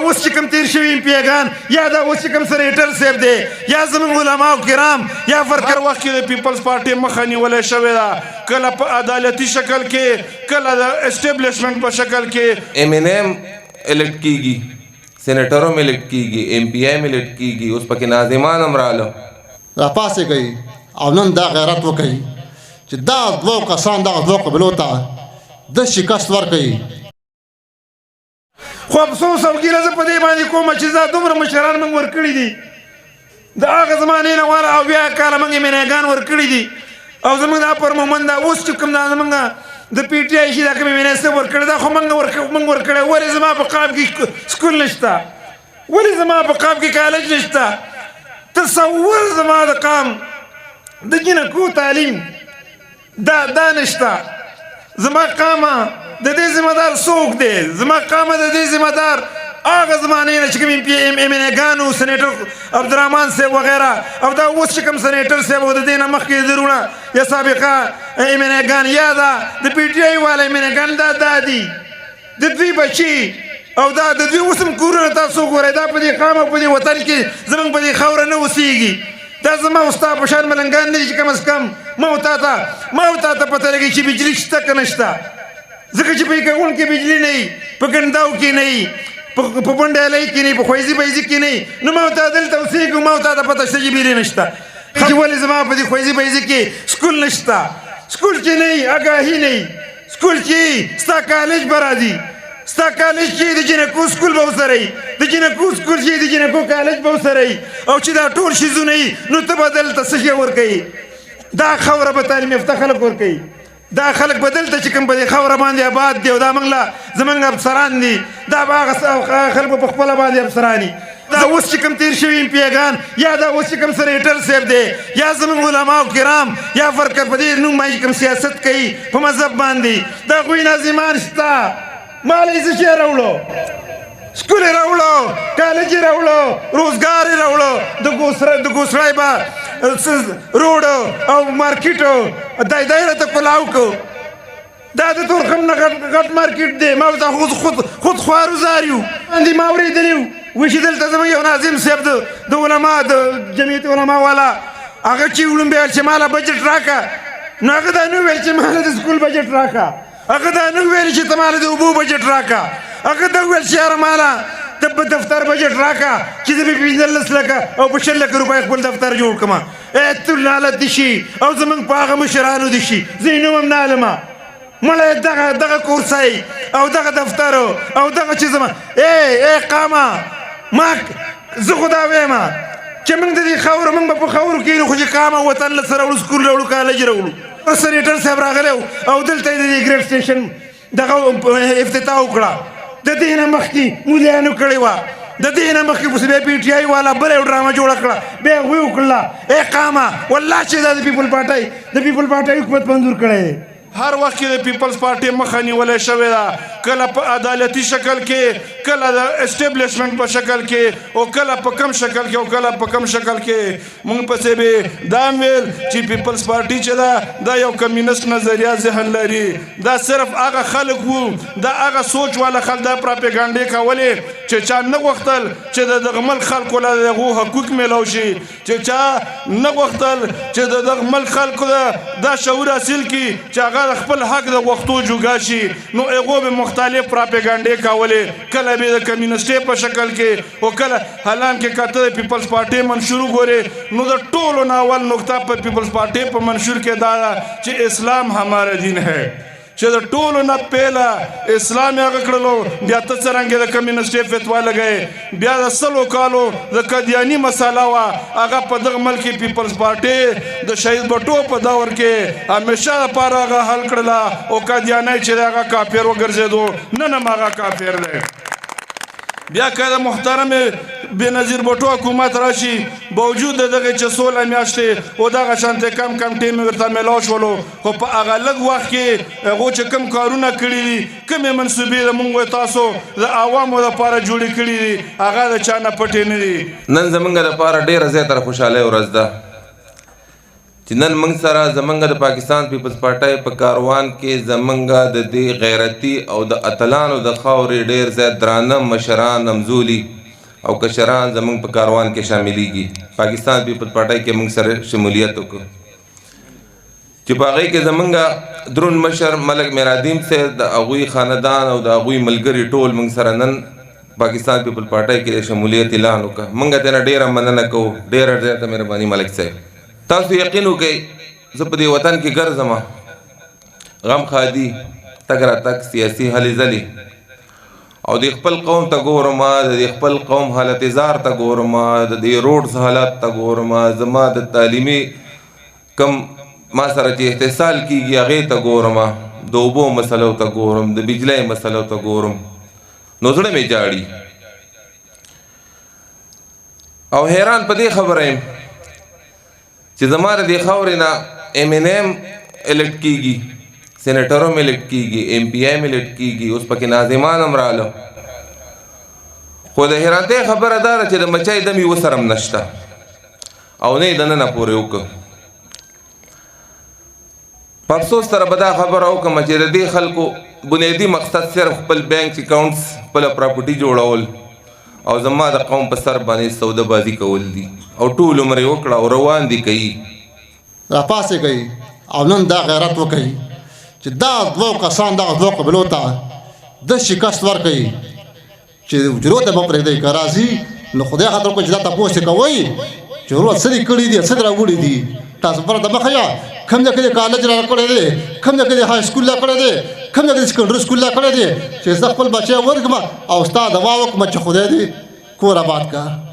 اوس چې کوم تیر شوي ایم پیګان یا دا اوس چې کوم سنیټر صاحب دی یا زموږ علماء کرام یا هر وخت کې د پیپلز پارټي مخه نیولې شوې ده، کله په عدالتي شکل کې، کله د اسټیبلیشمنټ په شکل کې. ایم این ایم الیکټ کیږي، سینیټر هم الیکټ کیږي، ایم پی آی هم الیکټ کیږي، اوس پکې ناظمان هم رااله راپاسېږئ او نن دا غیرت وکړئ چې دا دوه کسان دغه دوه قبیلو ته د شکست ورکوي. خو افسوس او ګیله زه په دې باندې کومه چې دا دومره مشران موږ ورکړي دي د هغه زمانې نه واله او بیا کاله موږ میناګان ورکړي دي او زموږ دا پر مومند دا اوس چې کوم دا زموږ د پی ټي آی شي دا کومې میناسب ورکړی دا خو موږ ورکړی. ولې زما په قام کې سکول نشته؟ ولې زما په قام کې کالج نشته؟ تصور زما د قام د جنکو تعلیم دا نشته. زما قامه د دې ذمہ دار څوک دی؟ زما قامه د دې ذمہ دار هغه زمانې نه چې کوم ایم این ګانو سنیټر عبدالرحمان صاحب وغیره او دا اوس چې کوم سنیټر صاحب او د دې نه مخکې درونه یا سابقه ایم این ګان یا دا د پی ټي آی والا ایم این ګان دا دي د دوی بچي او دا د دوی اوس هم کورونه تاسو ګورئ دا په دې قام او په دې وطن کې زموږ په دې خاوره نه اوسېږي. دا زما او ستا په شان ملنګان نه دي چې کم از کم ما او تا ته پته لګي چې بجلي شته که نشته. ځکه چې په یکاون کې بجلي نه وي، په ګنداو کې نه وي، په بنډیالۍ کې نه وي، په خویزي بیزي کې نه وي، نو ما او تا دلته اوسېږو ما او تا ته پته شته چې بیلې نشته. چې ولې زما په دې خویزي بیزي کې سکول نشته؟ سکول چې نه وي اګاهي نه وي، سکول چې ستا کالج به راځي، ستا کالج چې د جنکو سکول به ورسره وي، د جنکو سکول چې د جنکو کالج به ورسره وي او چې دا ټول شیزونه وي نو ته به دلته څه شی ورکوي؟ دا خاوره به تعلیم یافته خلک ورکوي. دا خلک به دلته چې کوم په دې خاوره باندې آباد دي او دا زموږ افسران دي دا به هغه خلک به په خپله باندې افسران دي. دا اوس چې کوم تیر شوي ایم پیګان یا دا اوس چې کوم سنیټر صاحب دی یا زموږ علماء کرام یا فرقه په دې نوم باندې کوم سیاست کوي په مذهب باندې د هغوی ناظمان شته. مال یې څه شی راوړو؟ سکول یې راوړو، کالج یې راوړو، روزګار یې راوړو، د ګوسړی به روډ او مارکیټ دا یې راته کلاو کو. دا د تورخم نه غټ مارکیټ دی. ما ورته خود خوارو زار یو باندې ما اورېدلي وو وایي چې دلته زموږ یو ناظم صاحب د علما د جمعیت علما والا هغه چې وړومبی ویل چې ماله بجټ راکړه نو هغه دا نه ویل چې ماله د سکول بجټ راکړه، هغه دا نه ویل چې ته ماله د اوبو بجټ راکړه، هغه دا ویل چې یاره ماله ته په دفتر بجټ راکړه چې زه به 15 لکه او په 6 لکه روپۍ خپل دفتر جوړ کړم. ته نالت دي شي او زموږ په هغه مشرانو دي شي، زه یې نوم هم نه علمه مړی دغه کورسۍ او دغه دفتر او دغه چې زما ای قامه ما زه خو دا ویمه چې موږ د دې خاوره موږ به په خاورو کښېنو خو چې قامه وطن له څه راوړو، سکول راوړو، کالج راوړو. سنیټر صاحب راغلی او دلته یې د دې ګریډ سټیشن دغه افتتاح وکړه. د دې نه مخکې مولیانو کړې وه، د دې نه مخکې اوس بیا پی ټي آی والا بله یو ډرامه جوړه کړه، بیا هغوی وکړله ای قامه والله چې دا د پیپل پارټۍ حکومت منظور کړی دی. هر وخت کې د پیپلز پارټي مخه نیولې شوې ده، کله په عدالتي شکل کې، کله د اسټیبلیشمنټ په شکل کې او کله په کم شکل کې او کله په کم شکل کې. موږ پسې به دا ویل چې پیپلز پارټي چې ده دا یو کمیونست نظریه ذهن لري. دا صرف هغه خلک وو، دا هغه سوچ والا خلک دا پراپیګانډې کولې چې چا نه غوښتل چې د دغه ملک خلکو له دغو حقوق میلاو شي، چې چا نه غوښتل چې د دغه ملک خلکو دا شعور حاصل کړي چې هغه د خپل حق د غوښتو جوګا شي. نو هغو به مختلف پراپیګانډې کولې، کله به د کمیونستۍ په شکل کې او کله حالانکې که ته د پیپلز پارټۍ منشور وګورې نو د ټولو نه اول نقطه په پیپلز پارټۍ په منشور کې دا ده چې اسلام ہمارا دین ہے، چې د ټولو نه پهله اسلام یې هغه کړلو. بیا ته څرنګې د کمیونستۍ فتوا لګوې، بیا د 100 کالو د قادیاني مسله وه هغه په دغه ملک کې پیپلز پارټۍ د شهید بټو په دور کې همیشه لپاره هغه حل کړله او قادیانی چې دی هغه کافر وګرځېدو، نن هم هغه کافر دی. بیا که د محترم بېنظیر بټو حکومت راشي باوجود د دغې چې 16 میاشتې او دغه شانتې کم ټیم ورته میلاو شولو، خو په هغه لږ وخت کې هغو چې کوم کارونه کړي دي، کومې منصوبې د موږ تاسو د عوامو لپاره جوړې کړي دي، هغه د چا نه پټې نه دي. نن زموږ لپاره ډېره زیاته خوشحالۍ ورځ ده چې نن موږ سره زمونږ د پاکستان پیپلز پارټۍ په کاروان کې زمونږ د دې غیرتي او د اتلانو د خاورې ډېر زیات درانه مشران نمزولي او کشران زمونږ په کاروان کې شاملېږي. پاکستان پیپلز پارټۍ کې موږ سره شمولیت وکړو چې په هغې کې زمونږ درون مشر ملک میرادیم صاحب د هغوی خاندان او د هغوی ملګري ټول موږ سره نن پاکستان پیپل پارټۍ کې د شمولیت اعلان وکړه. موږ ترې ډېره مننه کوو. ډېره زیاته مهرباني ملک صاحب. تاسو یقین وکئ زه په دې وطن کې ګرځم غم خادي تګ راتګ سیاسي هلې ځلې او د خپل قوم ته ګورم د خپل قوم حالت زار ته ګورم د دې روډز حالات ته ګورم زما د تعلیمي کم ما سره چې احتسال کېږي هغې ته ګورم د اوبو مسلو ته ګورم د بجلۍ مسلو ته ګورم نو زړه مې جاړي او حیران په دې خبره یم چې زما د دې خاورې نه MNM الکټ کېږي سینیټر هم الکټ کېږي MPI هم الکټ کېږي اوس پکې ناظمان هم راله خو د حیرانتۍ خبره دا ده چې د مچۍ دم یې وسره هم نشته او نه یې دننه پورې وکړه. په افسوس سره به دا خبره وکړم چې د دې خلکو بنیادي مقصد صرف خپل بینک اکاونټس خپله پراپرټي جوړول او زما د قوم په سر باندې سوده بازي کول دي او ټول عمر یې وکړه او روان دي کوي راپاسېږئ او نن دا غیرت وکئ چې دا دوه کسان دغه دوه قبیلو ته د شکست ورکوي چې ضرورت به پرېږدئ که راځي نو خدای خاطر وکړئ چې دا تپوس یې کوئ چې ضرورت څه دې کړي دي څه دې راوړي دي تاسو پرته مخه یا کوم ځای کې دې کالج را کړی دی کوم ځای کې دې های سکول را کړی دی کوم ځای کې دې سیکنډري سکول را کړی دی چې زه خپل بچی ورکړم او ستا دعا وکړم چې خدای دې کور آباد کړه.